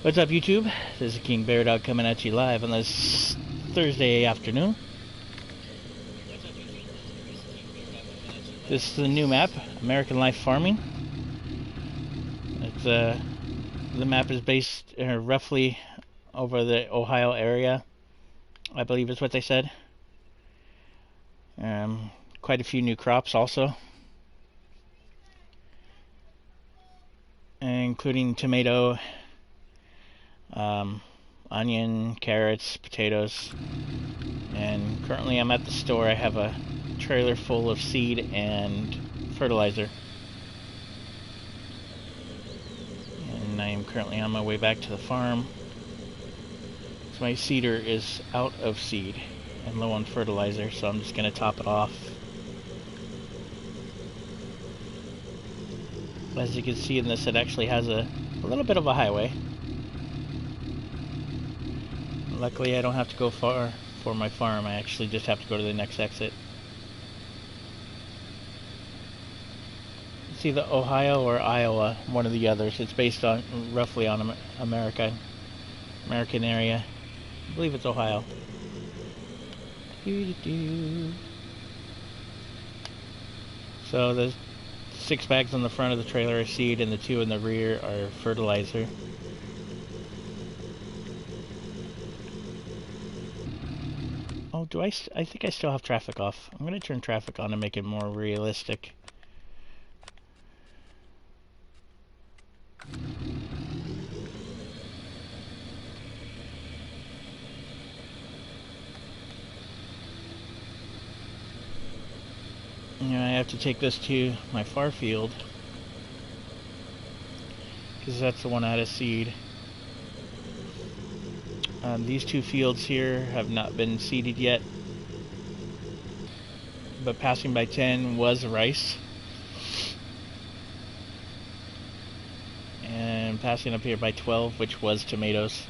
What's up, YouTube? This is King Beardog coming at you live on this Thursday afternoon. This is the new map, American Life Farming. It's the map is based roughly over the Ohio area, I believe is what they said. Quite a few new crops also, including tomato, onion, carrots, potatoes, and currently I'm at the store. I have a trailer full of seed and fertilizer, and I am currently on my way back to the farm. So my seeder is out of seed and low on fertilizer, so I'm just going to top it off. As you can see in this, it actually has a little bit of a highway. Luckily, I don't have to go far for my farm. I actually just have to go to the next exit. See the Ohio or Iowa, one of the others. It's based on roughly on American area. I believe it's Ohio. So the 6 bags on the front of the trailer are seed, and the 2 in the rear are fertilizer. Oh, I think I still have traffic off. I'm going to turn traffic on to make it more realistic. And I have to take this to my far field, because that's the one out of seed. These 2 fields here have not been seeded yet, but passing by 10 was rice, and passing up here by 12, which was tomatoes.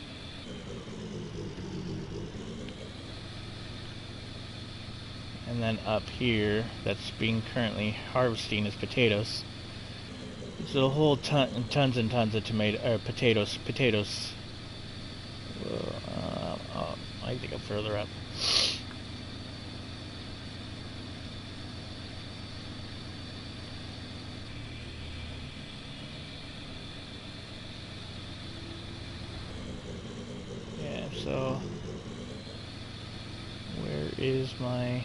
And then up here, that's being currently harvesting, is potatoes. There's a whole tons and tons of potatoes. I think I'm further up. Yeah, so where is my...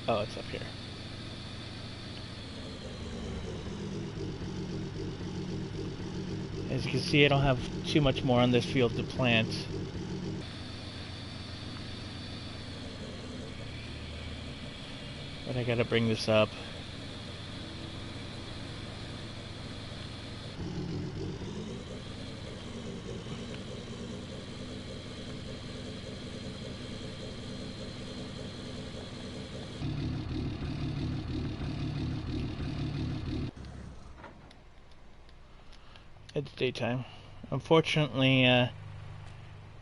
Oh, it's up here. As you can see, I don't have too much more on this field to plant. But I gotta bring this up. It's daytime. Unfortunately,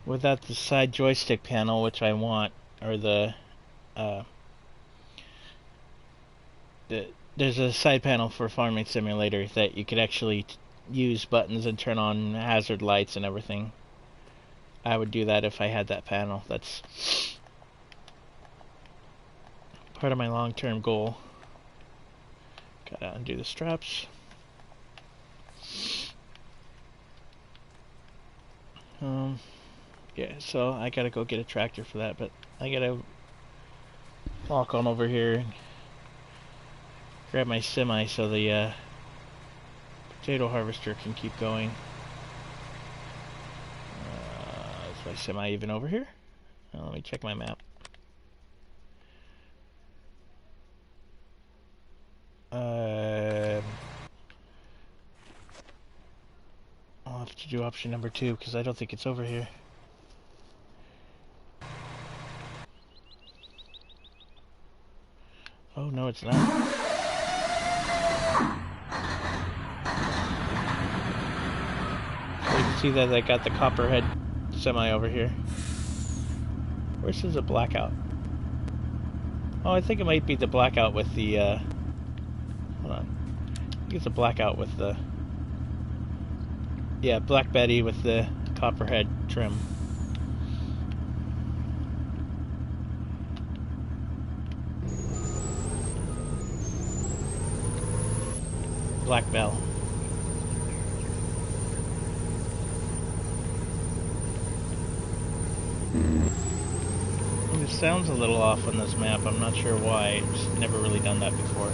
without the side joystick panel, which I want, or there's a side panel for Farming Simulator that you could actually use buttons and turn on hazard lights and everything. I would do that if I had that panel. That's part of my long-term goal. Gotta undo the straps. Yeah, so I gotta go get a tractor for that, but I gotta walk on over here and grab my semi so the potato harvester can keep going. Is my semi even over here? Let me check my map. I'll have to do option number 2 because I don't think it's over here. Oh no, it's not. So you can see that I got the copperhead semi over here. Where's the blackout? Oh, I think it might be the blackout with the hold on. I think it's a blackout with the Yeah, Black Betty with the copperhead trim. Black Bell. It sounds a little off on this map. I'm not sure why. I've never really done that before.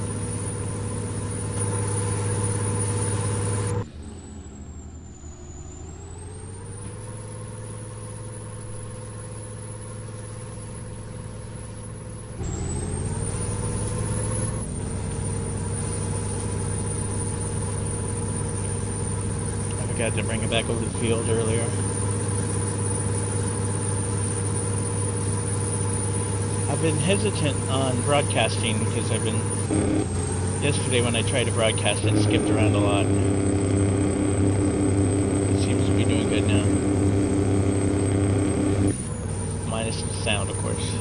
I forgot to bring it back over the field earlier. I've been hesitant on broadcasting because I've been... Yesterday when I tried to broadcast it skipped around a lot. It seems to be doing good now. Minus the sound, of course.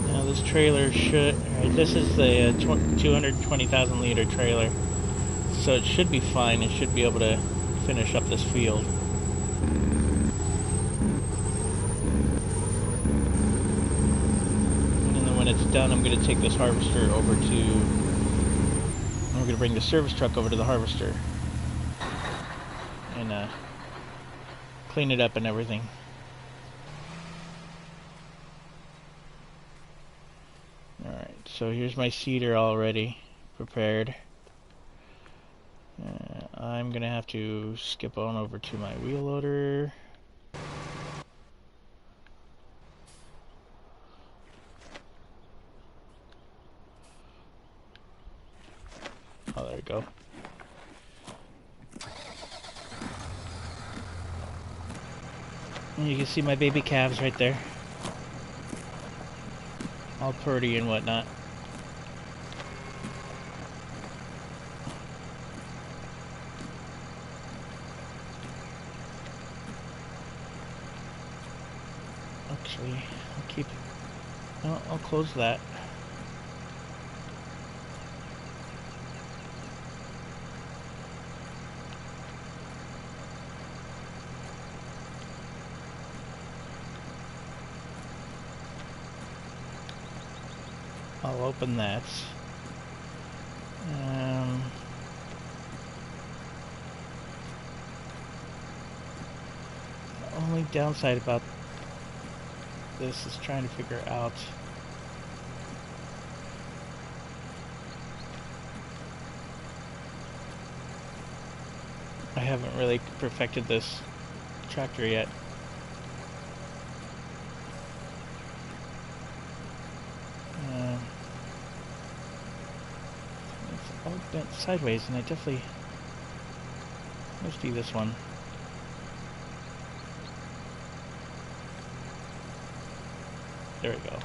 Now this trailer should... This is the 220,000 liter trailer. So it should be fine. It should be able to finish up this field. And then when it's done, I'm going to take this harvester over to... We're going to bring the service truck over to the harvester. And clean it up and everything. Alright, so here's my seeder already prepared. I'm gonna have to skip on over to my wheel loader. Oh, there we go. And you can see my baby calves right there. All purdy and whatnot. Actually, I'll keep... No, I'll close that. I'll open that. The only downside about this is trying to figure out I haven't really perfected this tractor yet. It's all bent sideways, and I definitely... Let's do this one. There we go.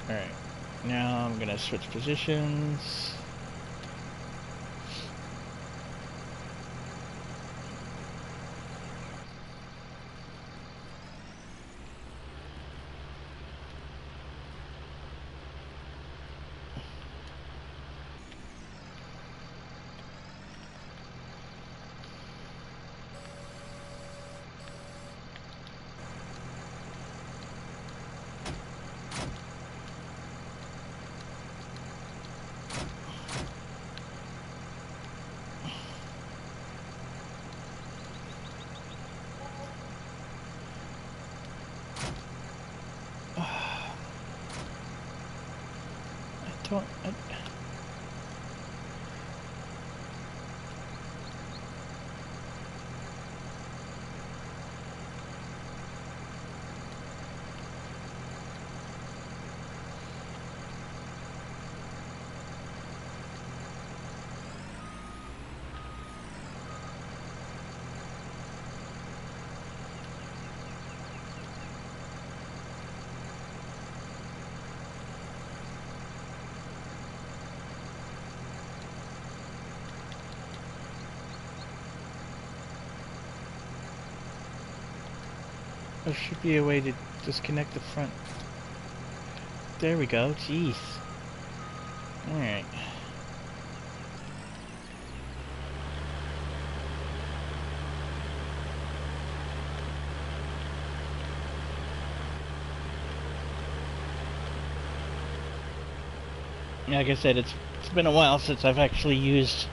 Alright, now I'm gonna switch positions. There should be a way to disconnect the front. There we go. Jeez. Alright. Like I said, it's been a while since I've actually used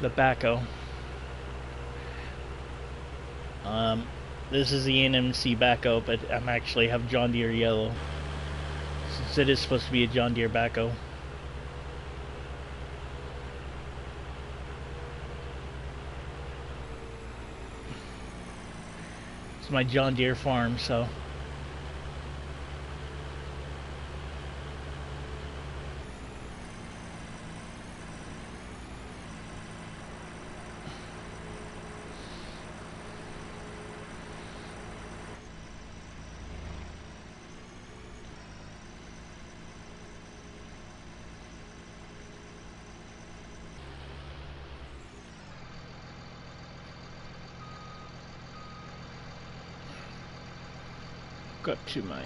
the backhoe. This is the NMC backhoe, but I'm actually have John Deere yellow, since it is supposed to be a John Deere backhoe. It's my John Deere farm, so. Go up to my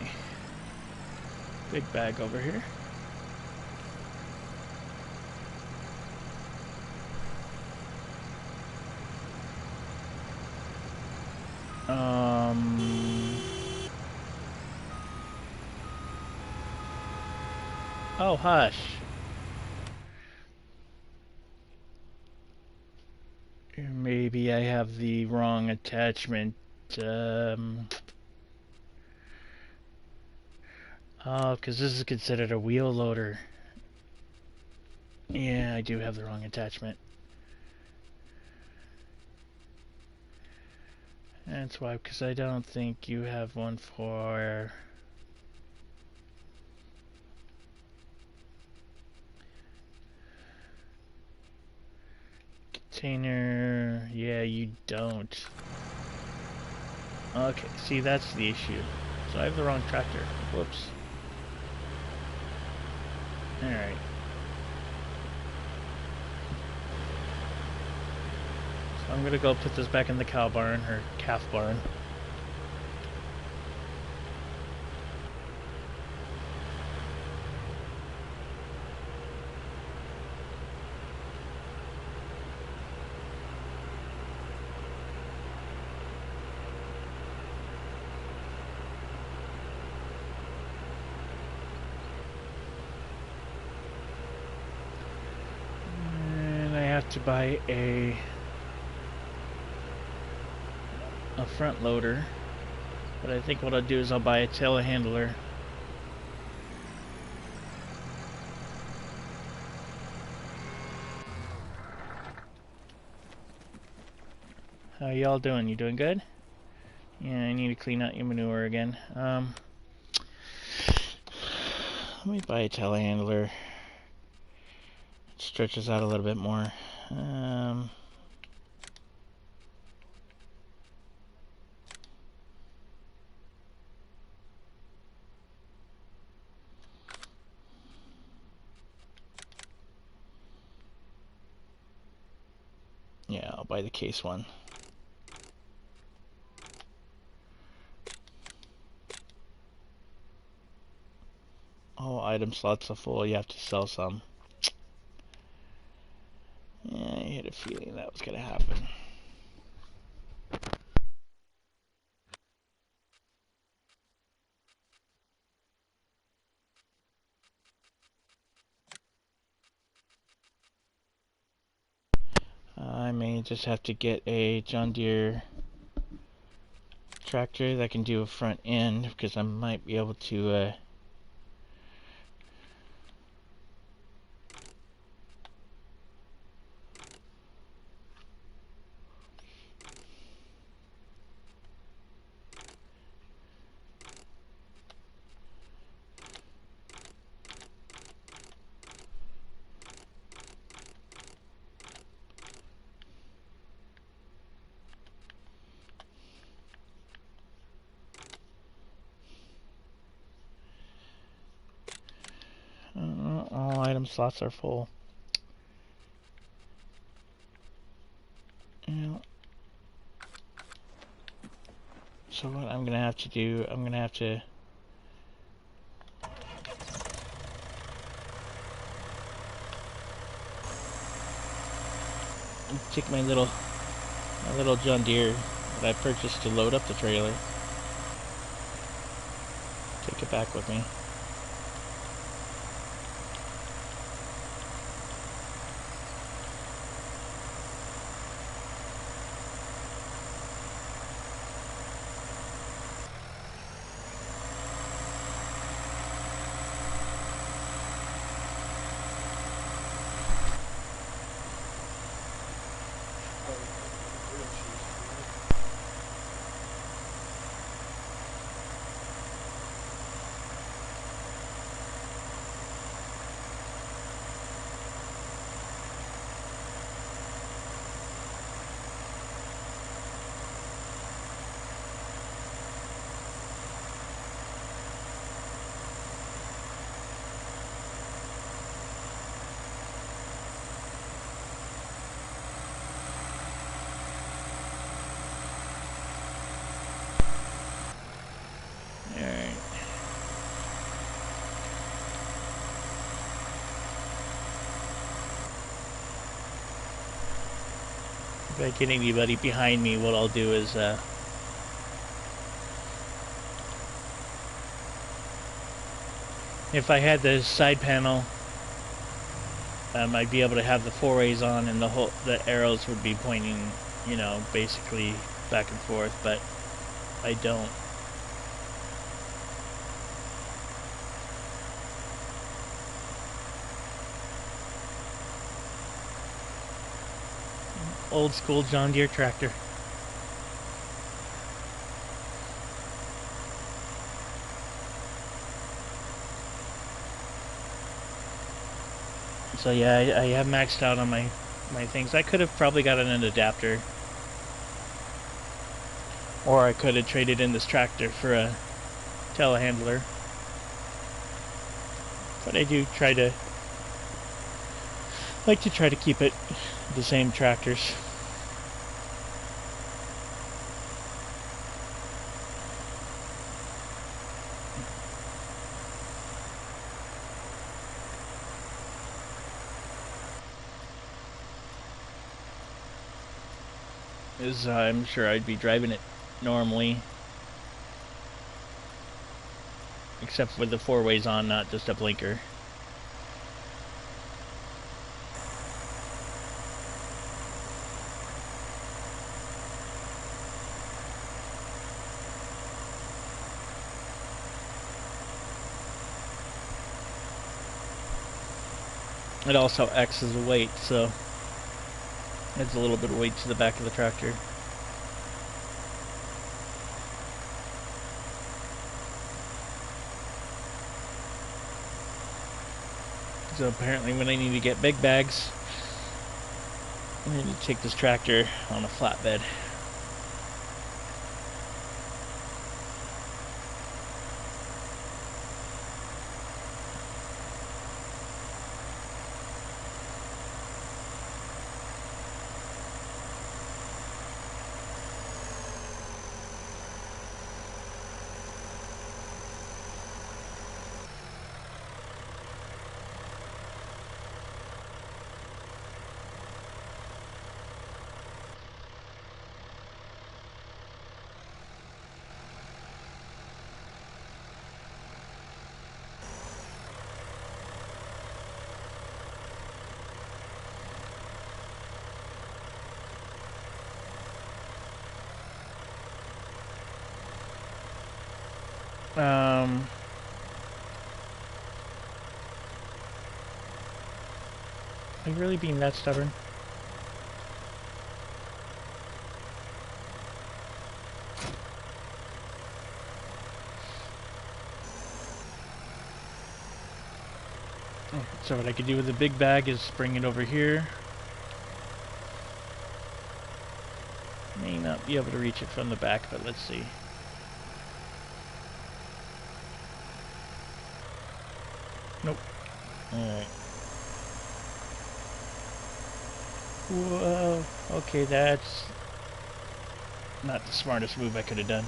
big bag over here. Oh, hush. Maybe I have the wrong attachment. Oh, because this is considered a wheel loader. Yeah, I do have the wrong attachment. That's why, because I don't think you have one for... container... Yeah, you don't. Okay, see, that's the issue. So I have the wrong tractor. Whoops. Alright. So I'm gonna go put this back in the cow barn, or calf barn. To buy a front loader, but I think what I'll do is I'll buy a telehandler. How y'all doing? You doing good? Yeah, I need to clean out your manure again. Let me buy a telehandler. It stretches out a little bit more. Yeah, I'll buy the case one. All item slots are full. You have to sell some. Yeah, I had a feeling that was gonna happen. I may just have to get a John Deere tractor that can do a front end, because I might be able to all item slots are full. Yeah. So what I'm gonna have to do, I'm gonna have to take my little John Deere that I purchased to load up the trailer. Take it back with me. Alright. If I get anybody behind me, what I'll do is if I had the side panel, I'd be able to have the four ways on, and the arrows would be pointing, you know, basically back and forth, but I don't. Old school John Deere tractor. So yeah, I have maxed out on my things. I could have probably gotten an adapter, or I could have traded in this tractor for a telehandler. But I do like to try to keep it the same tractors. As I'm sure I'd be driving it normally, except with the four ways on, not just a blinker. It also acts as a weight, so adds a little bit of weight to the back of the tractor. So apparently when I need to get big bags, I need to take this tractor on a flatbed. Are you really being that stubborn? So what I could do with the big bag is bring it over here. May not be able to reach it from the back, but let's see. Nope. Alright. Whoa. Okay, that's not the smartest move I could have done.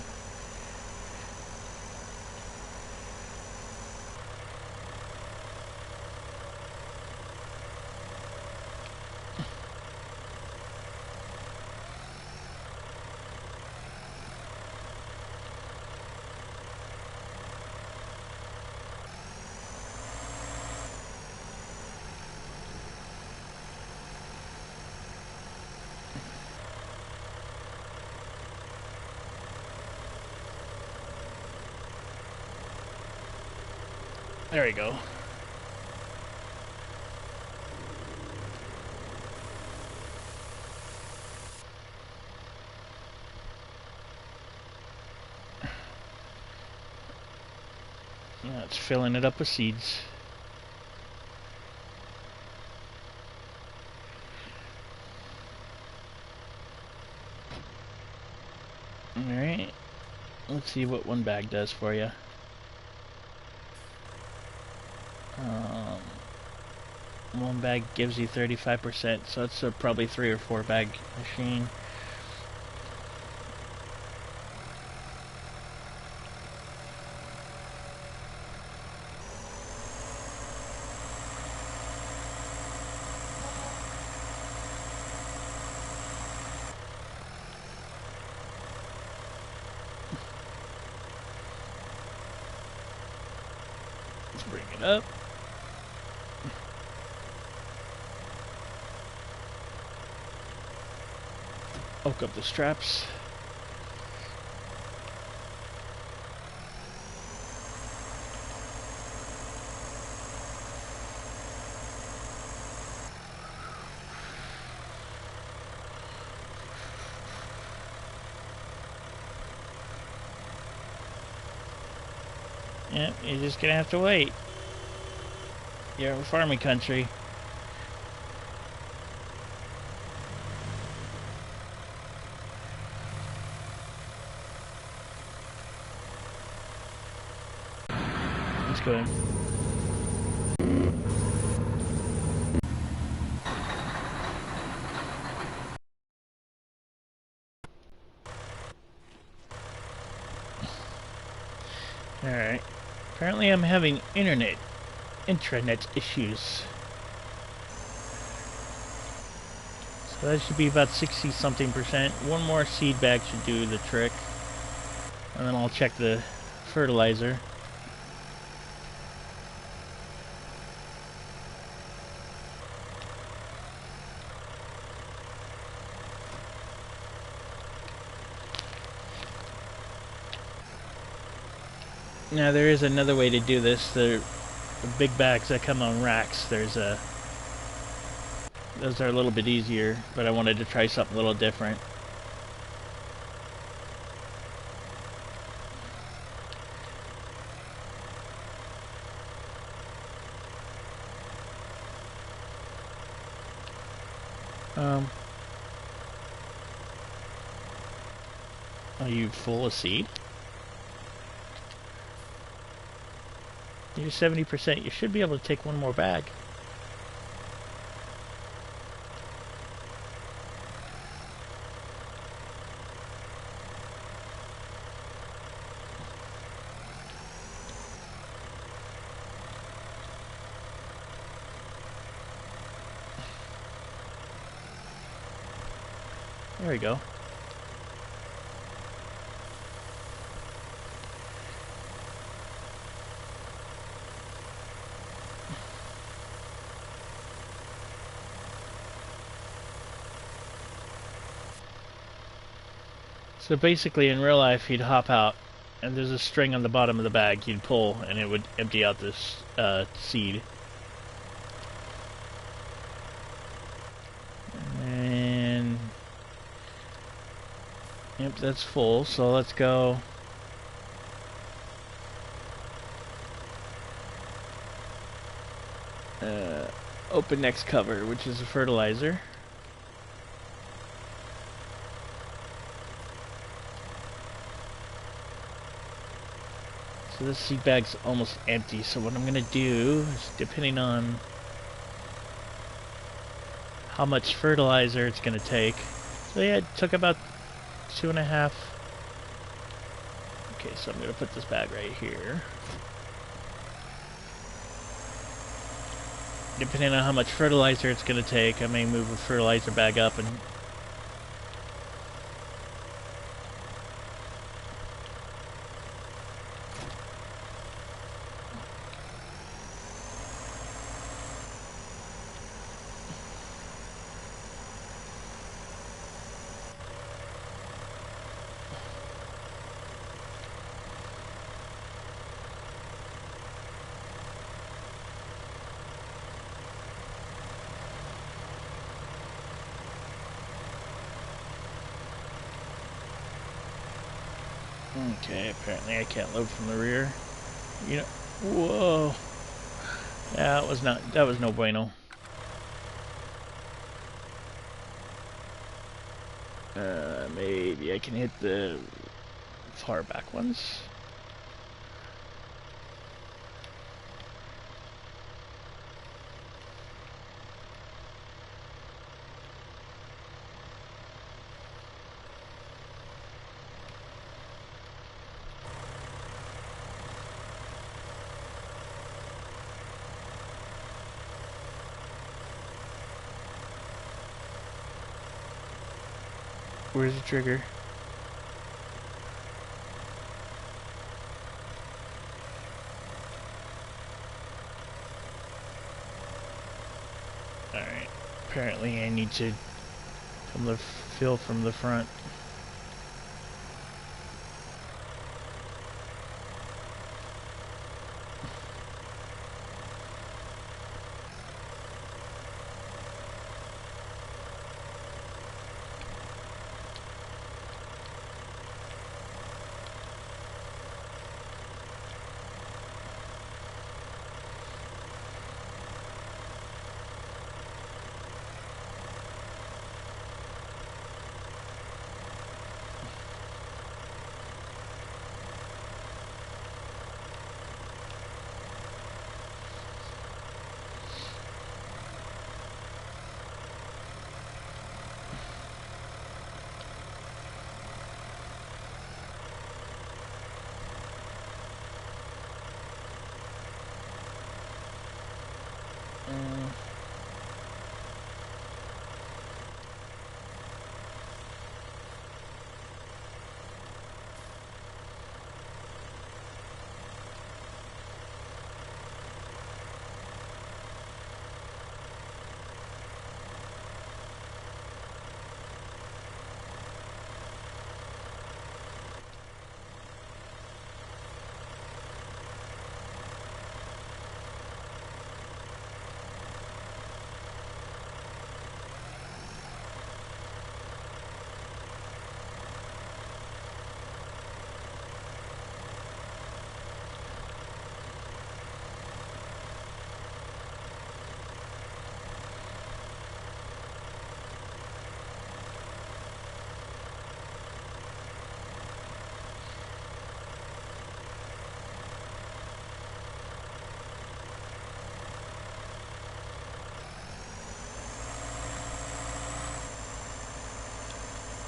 There we go. Now it's filling it up with seeds. Alright. Let's see what one bag does for you. One bag gives you 35%, so it's a probably 3 or 4 bag machine. Let's bring it up. Hook up the straps. Yep, you're just gonna have to wait. You're in farming country. Let's go in. Alright. Apparently I'm having intranet issues. So that should be about 60 something percent. One more seed bag should do the trick. And then I'll check the fertilizer. Now there is another way to do this. The big bags that come on racks, those are a little bit easier, but I wanted to try something a little different. Are you full of seed? You're 70%. You should be able to take one more bag. There we go. So basically, in real life, you'd hop out, and there's a string on the bottom of the bag you'd pull, and it would empty out this seed. And yep, that's full. So let's go. Open next cover, which is a fertilizer. So this seed bag's almost empty, so what I'm gonna do is, depending on how much fertilizer it's gonna take. So yeah, it took about 2.5. Okay, so I'm gonna put this bag right here. Depending on how much fertilizer it's gonna take, I may move the fertilizer bag up and Okay, apparently I can't load from the rear. You know, whoa. Yeah, that was no bueno. Maybe I can hit the far back ones. Where's the trigger? Alright. Apparently I need to come to fill from the front.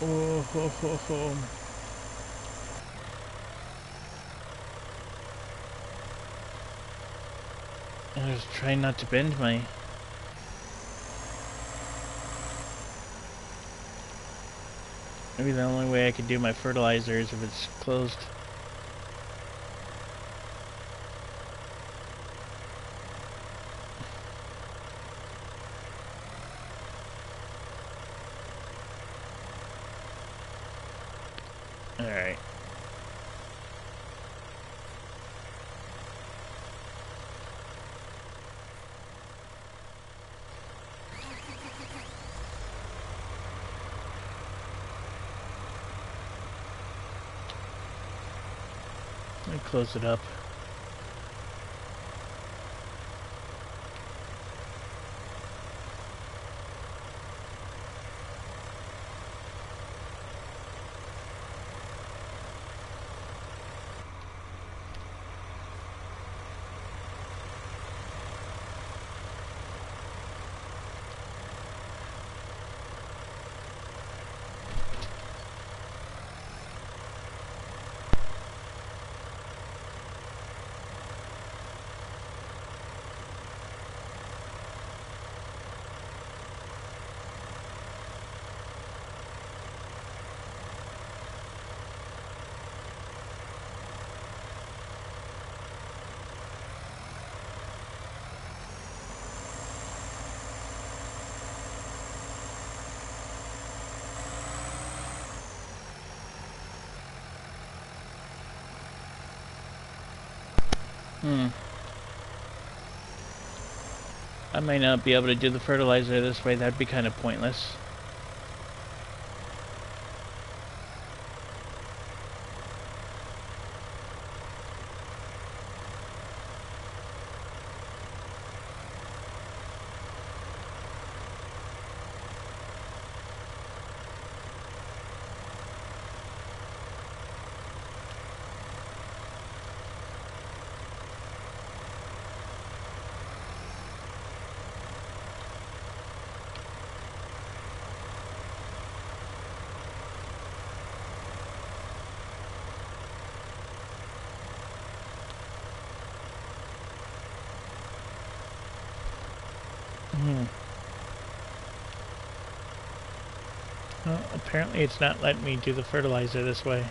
Oh, ho, ho, ho. I was trying not to bend my... Maybe the only way I could do my fertilizer is if it's closed. Alright. Let me close it up. I might not be able to do the fertilizer this way. That'd be kind of pointless. Well, apparently it's not letting me do the fertilizer this way.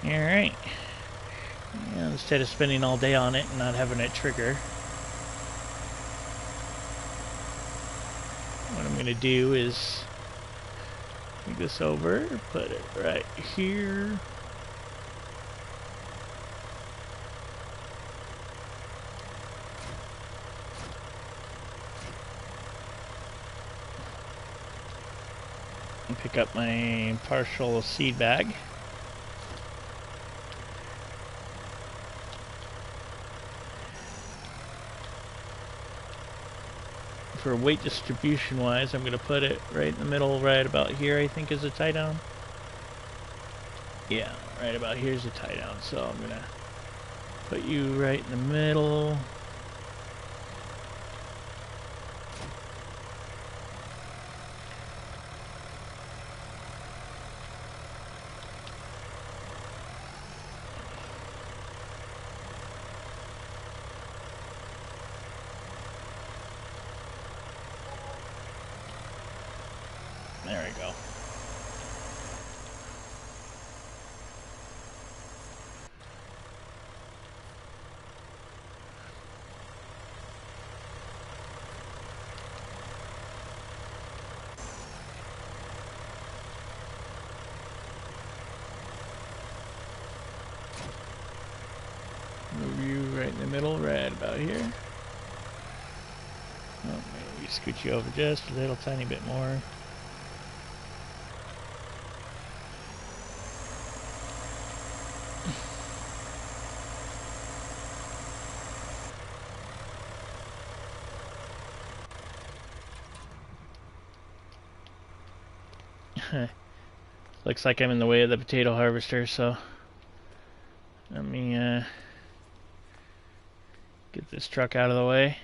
Alright. Yeah, instead of spending all day on it and not having it trigger, what I'm going to do is take this over, put it right here. And pick up my partial seed bag. For weight distribution wise, I'm going to put it right in the middle, right about here, I think is a tie down. Yeah, right about here is a tie down. So I'm going to put you right in the middle. There we go. Move you right in the middle, right about here. Oh, maybe scoot you over just a little tiny bit more. Looks like I'm in the way of the potato harvester, so let me get this truck out of the way.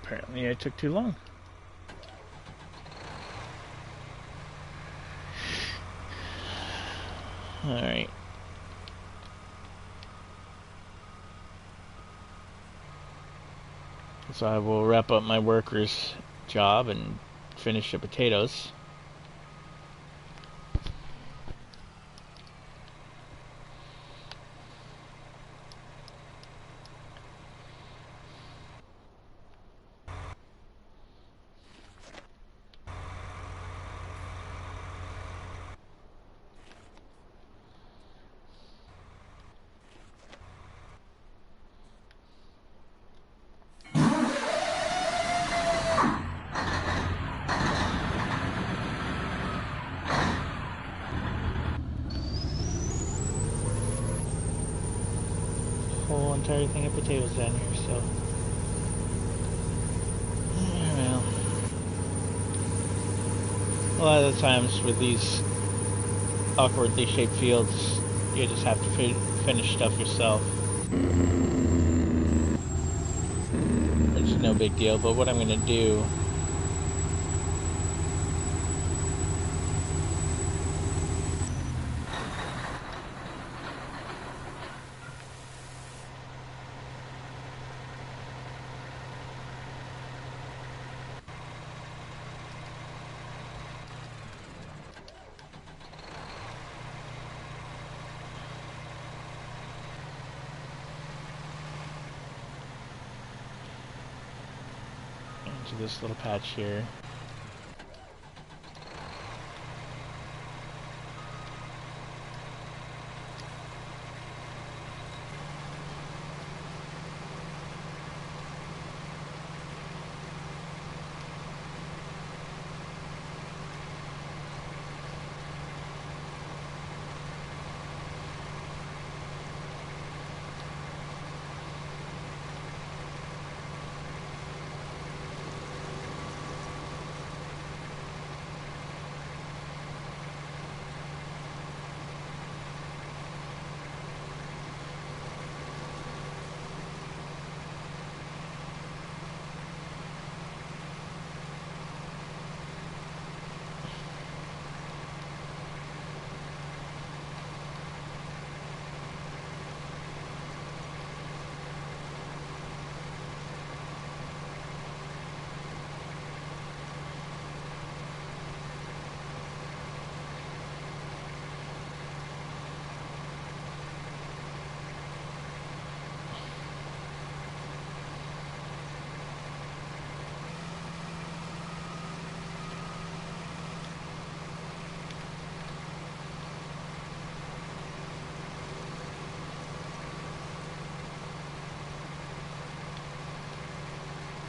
Apparently I took too long. Alright. So I will wrap up my worker's job and finish the potatoes. Whole entire thing of potatoes down here, so well, a lot of the times with these awkwardly shaped fields, you just have to finish stuff yourself. It's no big deal, but what I'm going to do into this little patch here.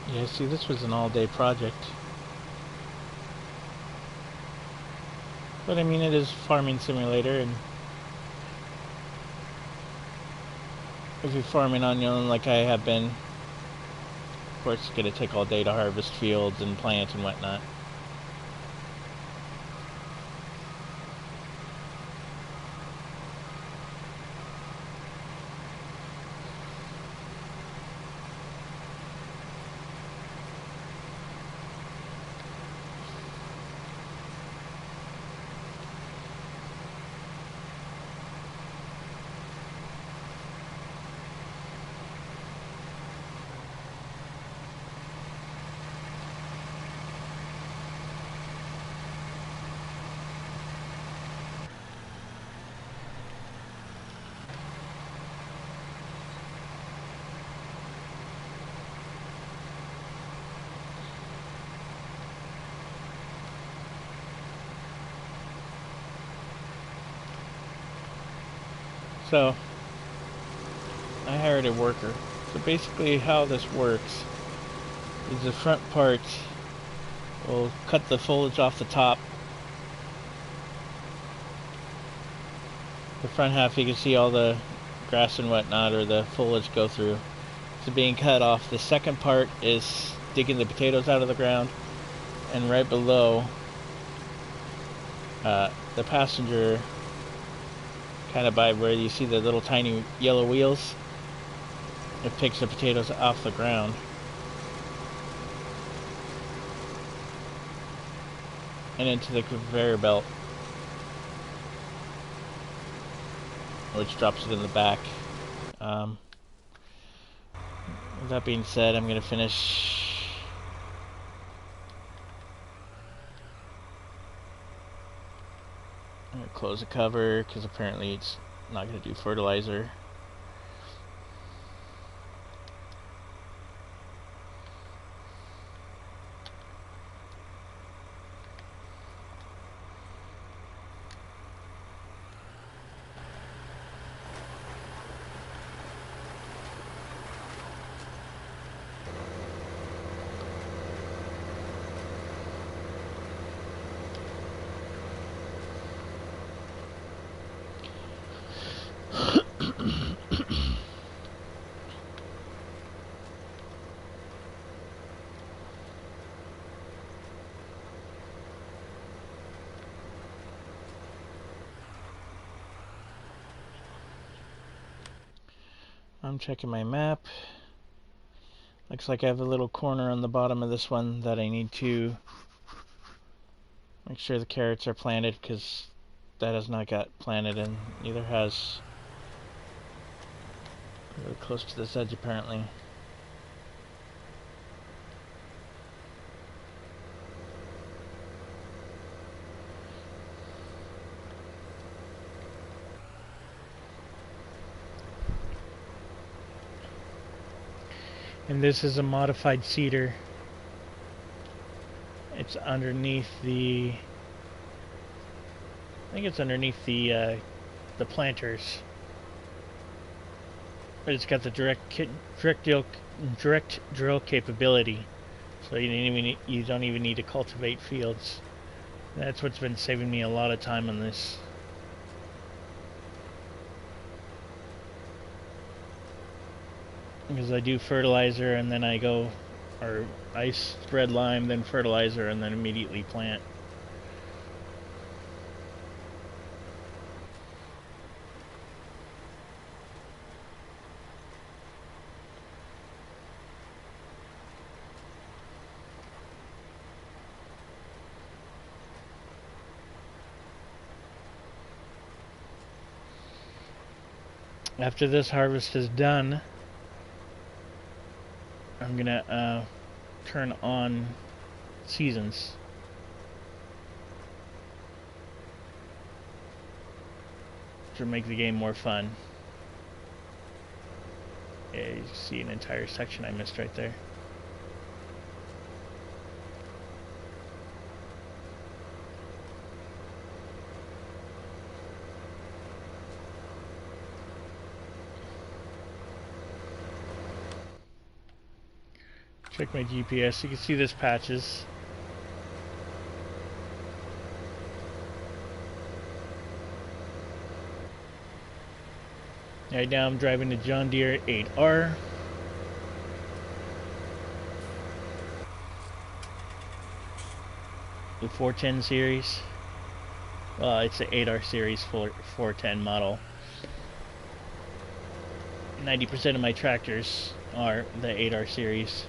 Yeah, see, this was an all-day project. But I mean, it is farming simulator, and if you're farming on your own like I have been, of course it's going to take all day to harvest fields and plant and whatnot. So, I hired a worker. So basically how this works is the front part will cut the foliage off the top. The front half you can see all the grass and whatnot, or the foliage go through. It's being cut off. The second part is digging the potatoes out of the ground, and right below the passenger, kind of by where you see the little tiny yellow wheels, it picks the potatoes off the ground. And into the conveyor belt, which drops it in the back. With that being said, I'm going to finish. I'm going to close the cover because apparently it's not going to do fertilizer. I'm checking my map. Looks like I have a little corner on the bottom of this one that I need to make sure the carrots are planted, because that has not got planted, and neither has really close to this edge apparently. And this is a modified cedar. It's underneath the, I think it's underneath the planters, but it's got the direct drill capability, so you don't even need to cultivate fields. That's what's been saving me a lot of time on this. Because I do fertilizer and then I spread lime, then fertilizer, and then immediately plant. After this harvest is done, I'm gonna turn on seasons. To make the game more fun. Yeah, you see an entire section I missed right there. Check my GPS. You can see this patches. Right now I'm driving the John Deere 8R. The 410 series. Well, it's the 8R series 410 model. 90% of my tractors are the 8R series.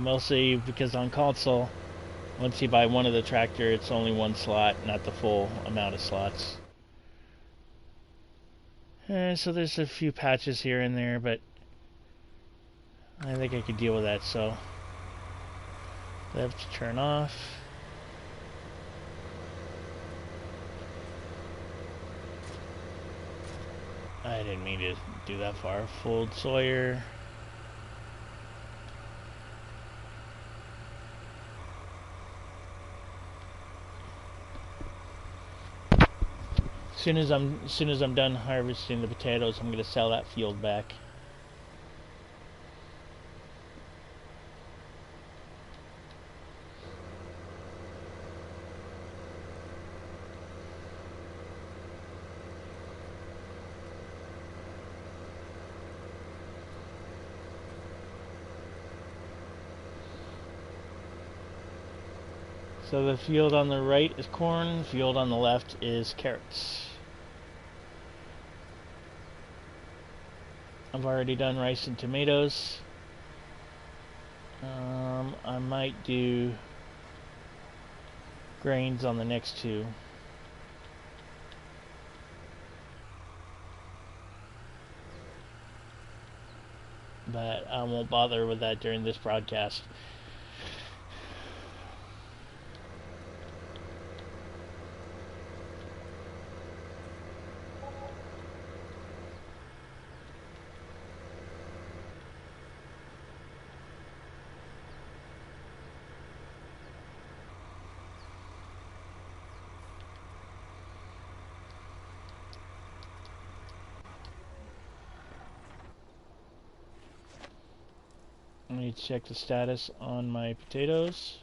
Mostly because on console, once you buy one of the tractor, it's only one slot, not the full amount of slots. So there's a few patches here and there, but I think I could deal with that, so left turn off. I didn't mean to do that far. Fold Sawyer. As soon as I'm done harvesting the potatoes, I'm gonna sell that field back. So the field on the right is corn, field on the left is carrots. I've already done rice and tomatoes. I might do grains on the next two. But I won't bother with that during this broadcast. Let me check the status on my potatoes.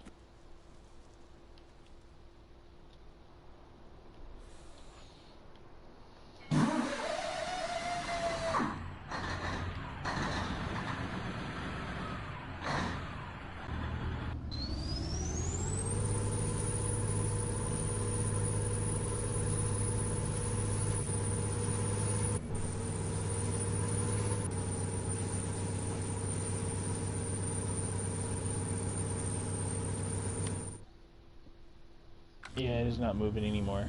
Yeah, it is not moving anymore.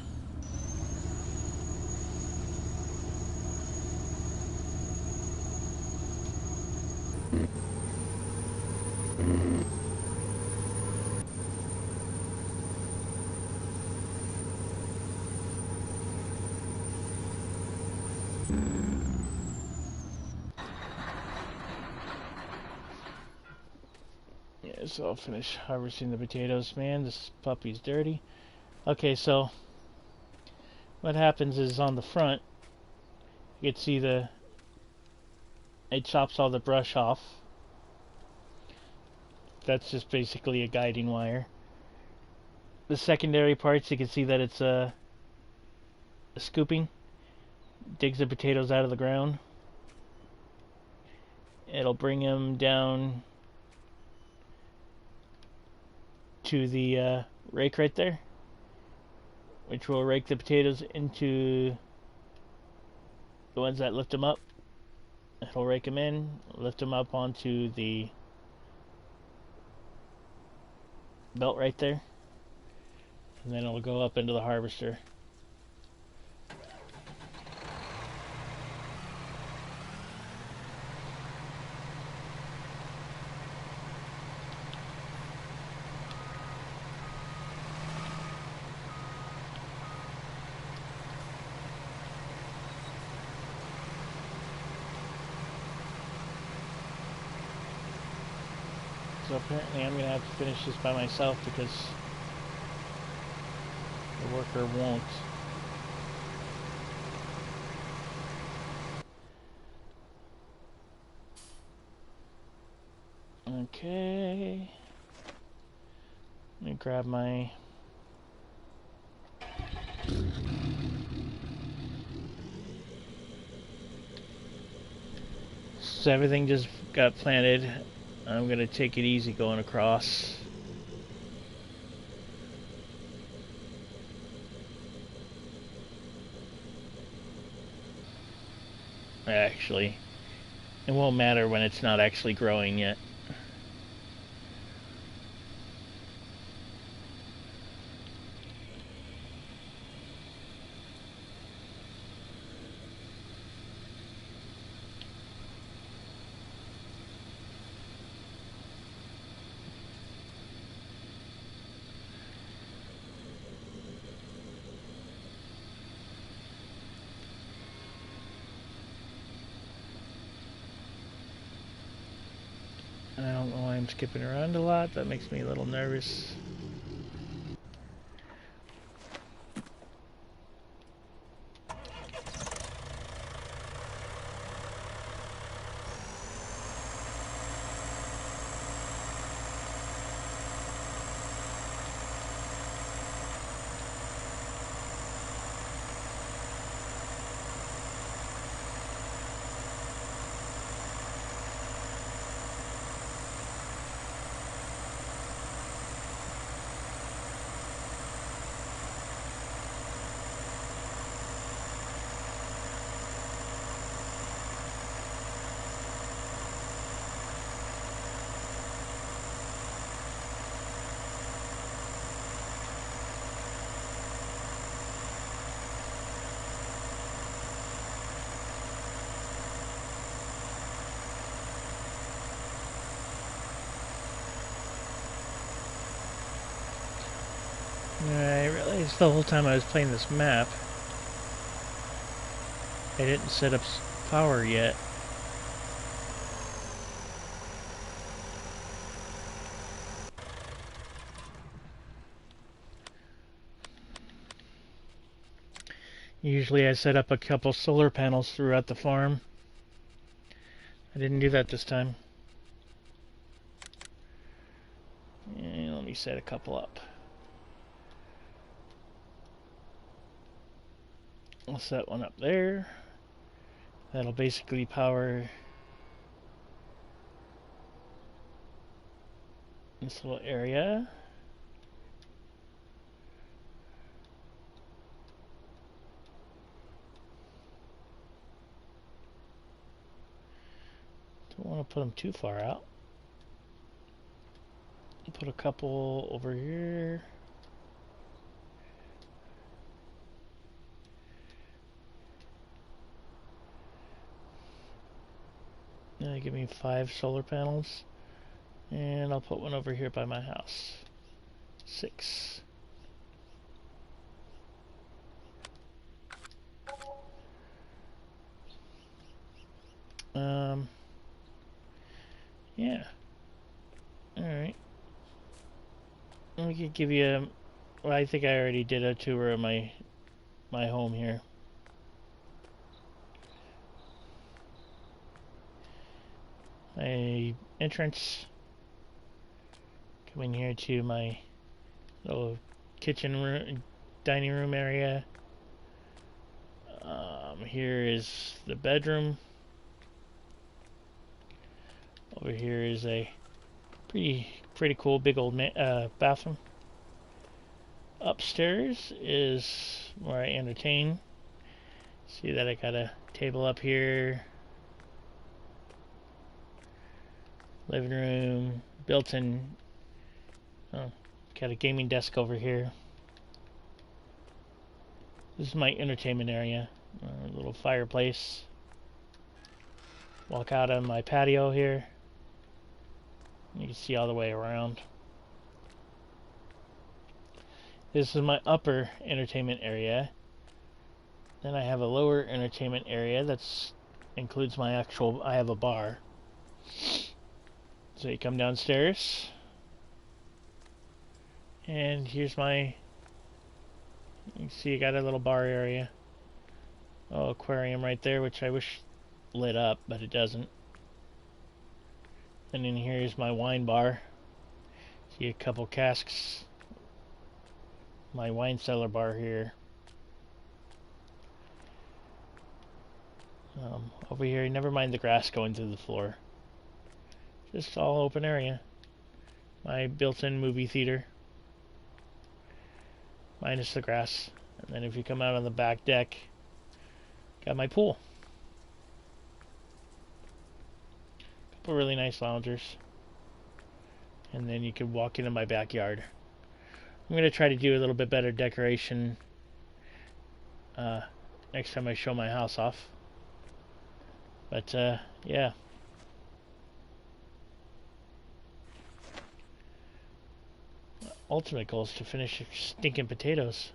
Yeah, so I'll finish harvesting the potatoes. Man, this puppy's dirty. Okay, so what happens is on the front, you can see it chops all the brush off. That's just basically a guiding wire. The secondary parts, you can see that it's a scooping. Digs the potatoes out of the ground. It'll bring them down to the rake right there, which will rake the potatoes into the ones that lift them up. It'll rake them in, lift them up onto the belt right there, and then it'll go up into the harvester. So apparently I'm going to have to finish this by myself because the worker won't. Okay. Let me grab my... So everything just got planted. I'm going to take it easy going across. Actually, it won't matter when it's not actually growing yet. I don't know why I'm skipping around a lot. That makes me a little nervous. I realized the whole time I was playing this map, I didn't set up power yet. Usually I set up a couple solar panels throughout the farm. I didn't do that this time. And let me set a couple up. I'll set one up there. That'll basically power this little area. Don't want to put them too far out. I'll put a couple over here. Give me 5 solar panels. And I'll put one over here by my house. 6. Yeah. Alright. Let me give you a... Well, I think I already did a tour of my home here. My entrance. Come in here to my little kitchen room, dining room area. Here is the bedroom. Over here is a pretty cool big old bathroom. Upstairs is where I entertain. See that I got a table up here. Living room, built-in. Oh, got a gaming desk over here. This is my entertainment area. A little fireplace. Walk out on my patio here. You can see all the way around. This is my upper entertainment area. Then I have a lower entertainment area that's includes my actual... I have a bar. So you come downstairs. And here's my You can see you got a little bar area. Oh, aquarium right there, which I wish lit up, but it doesn't. And in here is my wine bar. See a couple casks. My wine cellar bar here. Over here, never mind the grass going through the floor. Just all open area. My built-in movie theater. Minus the grass. And then if you come out on the back deck, got my pool. Couple really nice loungers. And then you can walk into my backyard. I'm going to try to do a little bit better decoration next time I show my house off. But, yeah. Ultimate goal is to finish stinking potatoes.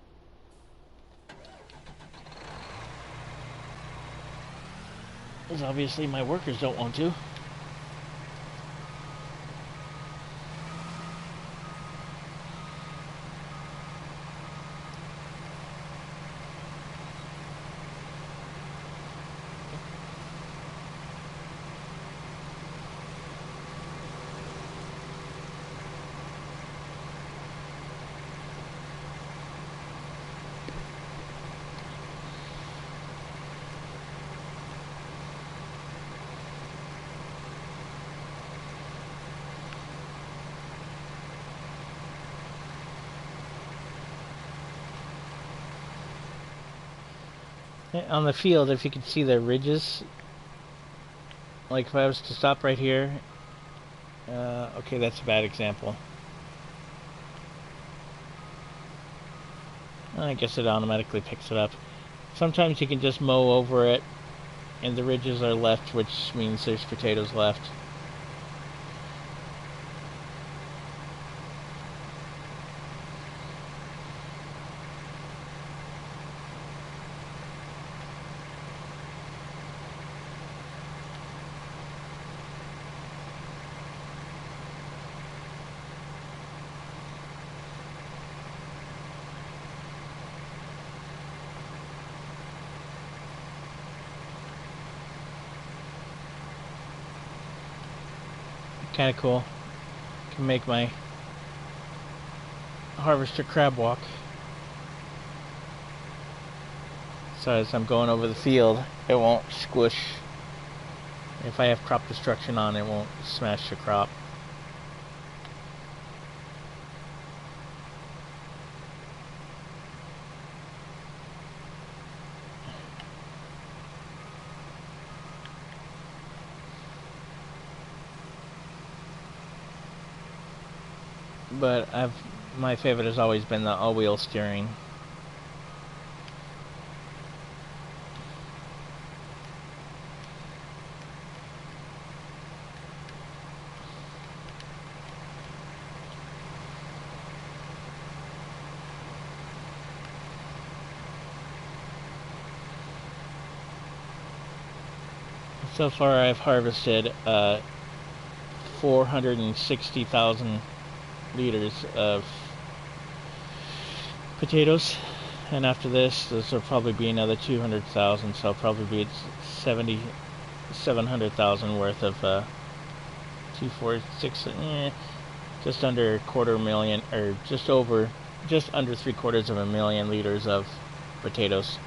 Because obviously my workers don't want to. On the field, if you can see the ridges, like if I was to stop right here, okay, that's a bad example. I guess it automatically picks it up. Sometimes you can just mow over it, and the ridges are left, which means there's potatoes left. Kind of cool. Can make my harvester crab walk. So as I'm going over the field, it won't squish. If I have crop destruction on, it won't smash the crop. But my favorite has always been the all-wheel steering. So far I've harvested 460,000 liters of potatoes, and after this will probably be another 200,000, so I'll probably be at 700,000 worth of 246, just under a quarter million, or just under 750,000 liters of potatoes.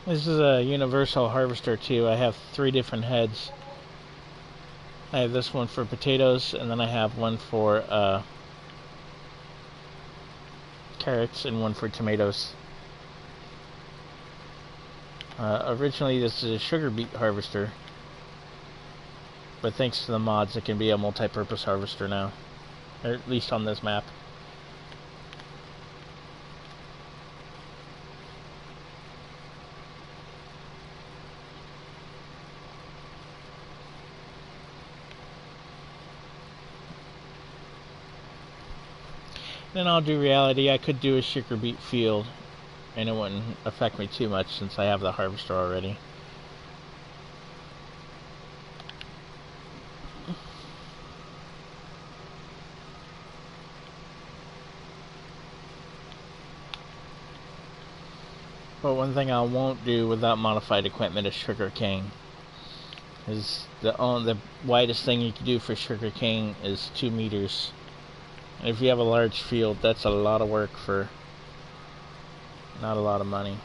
This is a universal harvester too. I have 3 different heads. I have this one for potatoes, and then I have one for carrots and one for tomatoes. Originally this is a sugar beet harvester, but thanks to the mods it can be a multi-purpose harvester now, or at least on this map. In all due reality, I could do a sugar beet field and it wouldn't affect me too much since I have the harvester already. But one thing I won't do without modified equipment is sugar cane. Is the widest thing you can do for sugar cane is 2 meters. And if you have a large field, that's a lot of work for not a lot of money.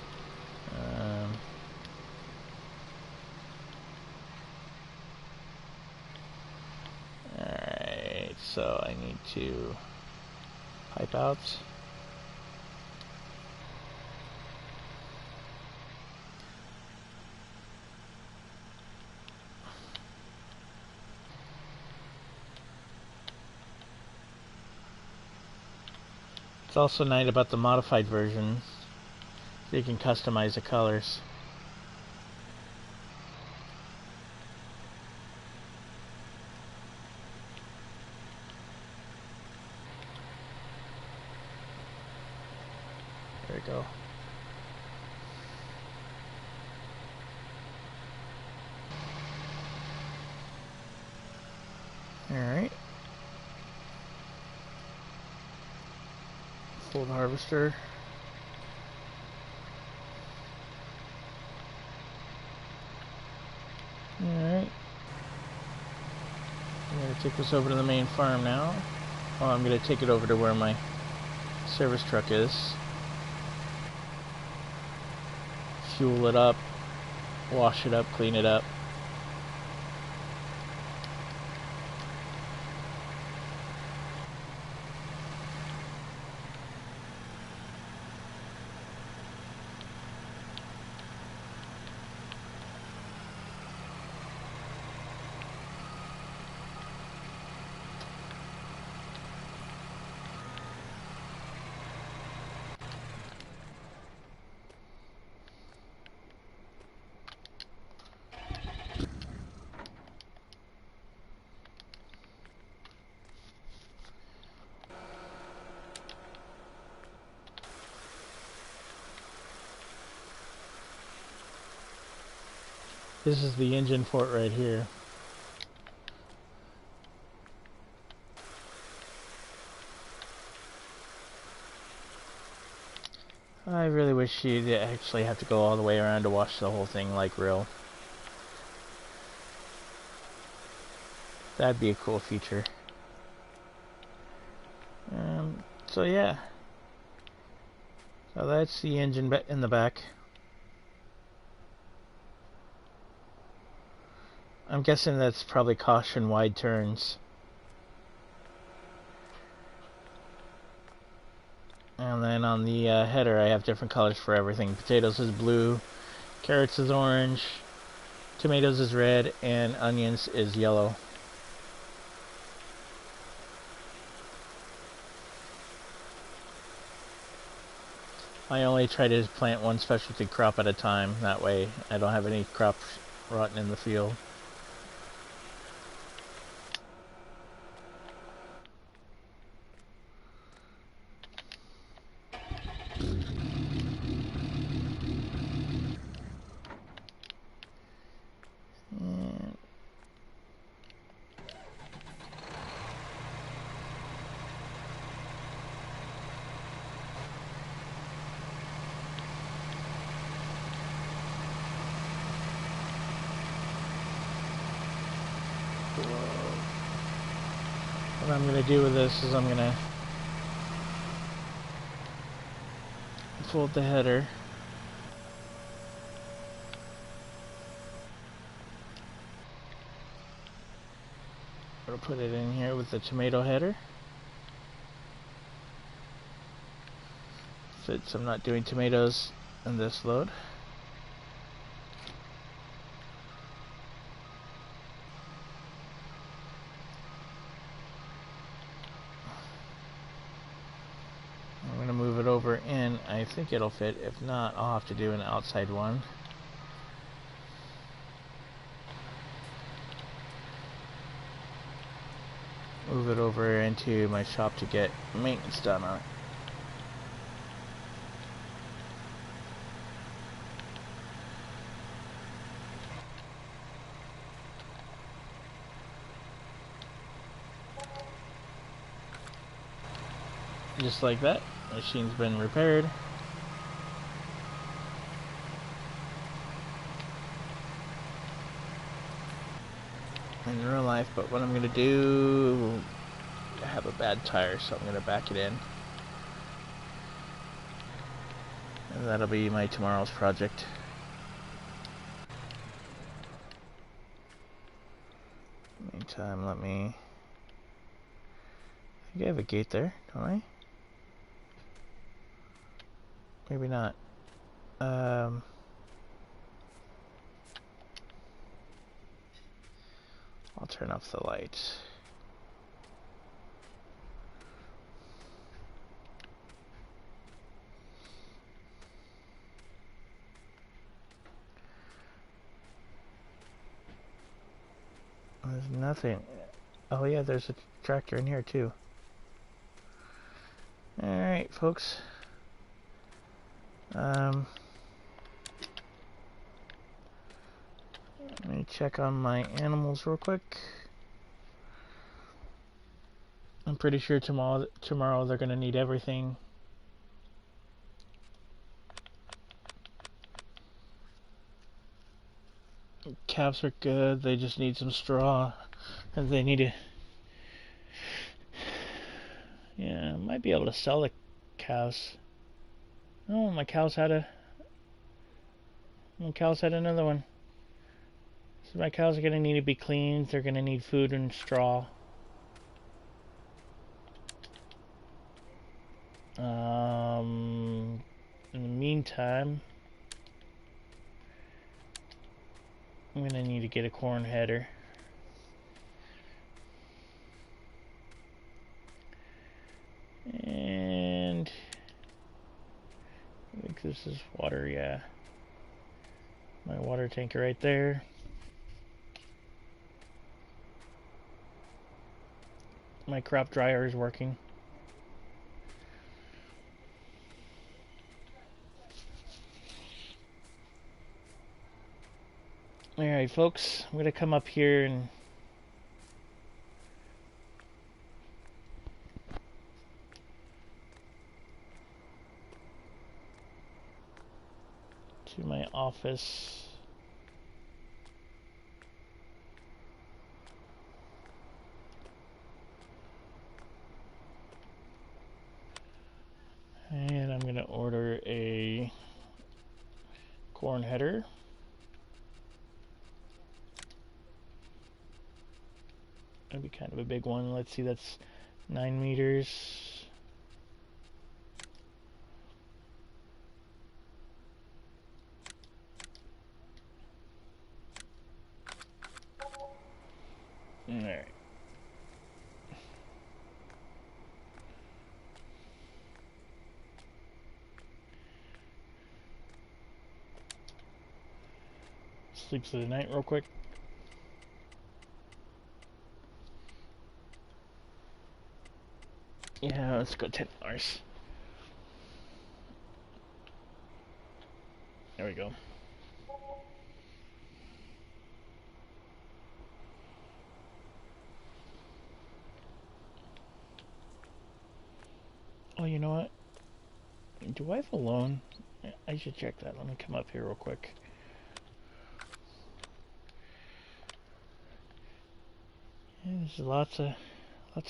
Alright, so I need to pipe out. It's also nice about the modified version, so you can customize the colors. There we go. Alright. Full harvester. Alright. I'm going to take this over to the main farm now. Well, I'm going to take it over to where my service truck is. Fuel it up, wash it up, clean it up. This is the engine for it right here. I really wish you'd actually have to go all the way around to wash the whole thing like real. That'd be a cool feature. So yeah. So that's the engine in the back. I'm guessing that's probably caution wide turns. And then on the header I have different colors for everything. Potatoes is blue, carrots is orange, tomatoes is red, and onions is yellow. I only try to plant one specialty crop at a time. That way I don't have any crops rotten in the field. What I'm going to do with this is I'm going to fold the header. I'll put it in here with the tomato header. Since I'm not doing tomatoes in this load. I'm going to move it over in. I think it'll fit. If not, I'll have to do an outside one. move it over into my shop to get maintenance done on it. Just like that, machine's been repaired. In real life, but what I'm gonna do, I have a bad tire, so I'm gonna back it in. And that'll be my tomorrow's project. Meantime, let me... I think I have a gate there, don't I? Maybe not. I'll turn off the lights. There's nothing. Oh yeah, there's a tractor in here too. Alright, folks. Let me check on my animals real quick. I'm pretty sure tomorrow they're gonna need everything. Calves are good, they just need some straw. And they need to... Yeah, I might be able to sell the cows. Oh, my cows had another one. So my cows are gonna need to be cleaned, they're gonna need food and straw. In the meantime, I'm gonna need to get a corn header. And I think this is water, yeah. My water tanker right there. My crop dryer is working. Alright folks, I'm gonna come up here and to my office. And I'm gonna order a corn header. That'd be kind of a big one. Let's see, that's 9 meters. Alright. Sleep through the night real quick. Yeah, let's go $10. There we go. Oh, you know what? Do I have a loan? I should check that. Let me come up here real quick. Yeah, there's lots of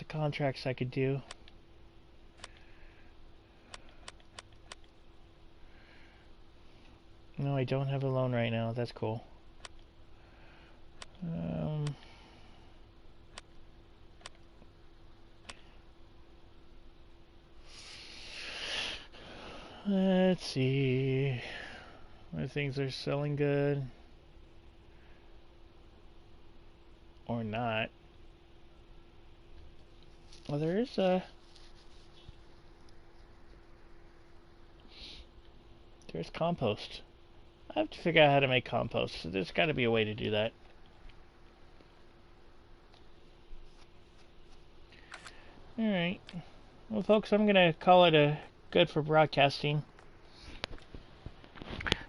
contracts I could do. No, I don't have a loan right now. That's cool. Let's see. Whether things are selling good or not. Well, there's compost. I have to figure out how to make compost. So there's got to be a way to do that. Alright. Well, folks, I'm going to call it a good for broadcasting.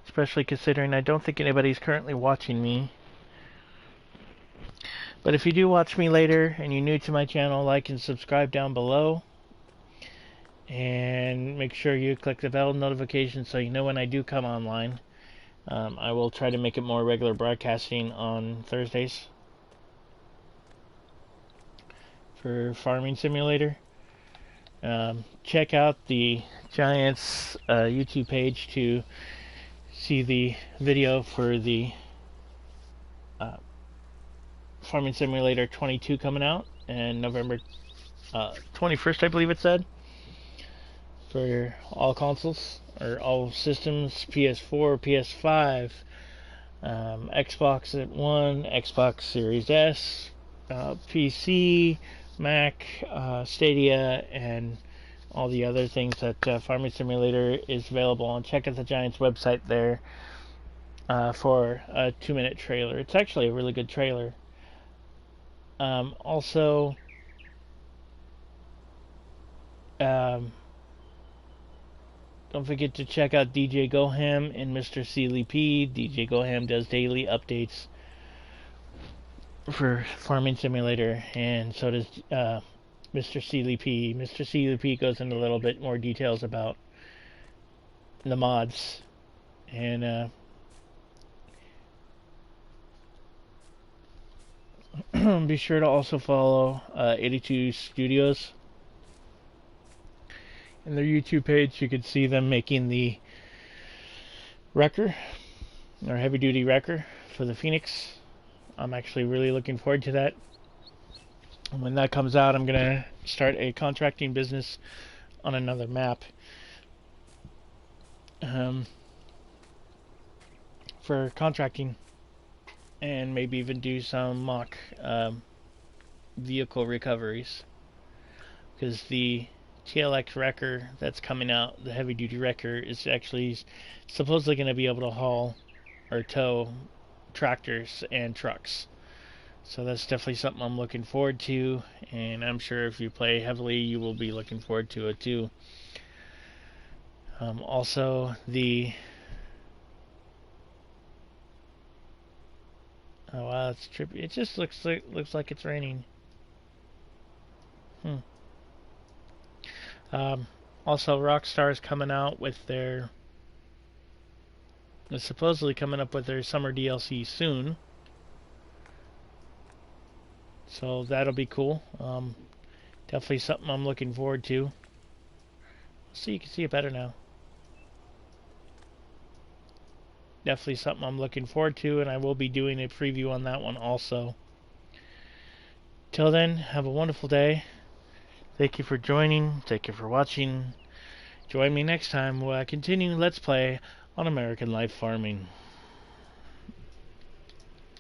Especially considering I don't think anybody's currently watching me. But if you do watch me later and you're new to my channel, like and subscribe down below. And make sure you click the bell notification so you know when I do come online. I will try to make it more regular broadcasting on Thursdays for Farming Simulator. Check out the Giants YouTube page to see the video for the Farming Simulator 22 coming out, and November 21st, I believe it said, for all consoles, or all systems, PS4, PS5, Xbox One, Xbox Series S, PC, Mac, Stadia, and all the other things that Farming Simulator is available on. Check out the Giants website there for a 2-minute trailer. It's actually a really good trailer. Also, don't forget to check out DJ Goham and Mr. Sealy P. DJ Goham does daily updates for Farming Simulator, and so does Mr. Sealy P. Mr. Sealy P goes into a little bit more details about the mods, and be sure to also follow 82 Studios. In their YouTube page, you can see them making the wrecker, or heavy-duty wrecker for the Phoenix. I'm actually really looking forward to that. When that comes out, I'm going to start a contracting business on another map for contracting, and maybe even do some mock vehicle recoveries, because the TLX wrecker that's coming out, the heavy duty wrecker, is actually supposedly going to be able to haul or tow tractors and trucks. So that's definitely something I'm looking forward to, and I'm sure if you play heavily you will be looking forward to it too. Also, the oh wow, it's trippy. It just looks like it's raining. Also, Rockstar is coming out with their, supposedly coming up with their summer DLC soon. So that'll be cool. Definitely something I'm looking forward to. So you can see it better now. Definitely something I'm looking forward to, and I will be doing a preview on that one also. Till then, have a wonderful day. Thank you for joining. Thank you for watching. Join me next time where I continue Let's Play on American Life Farming.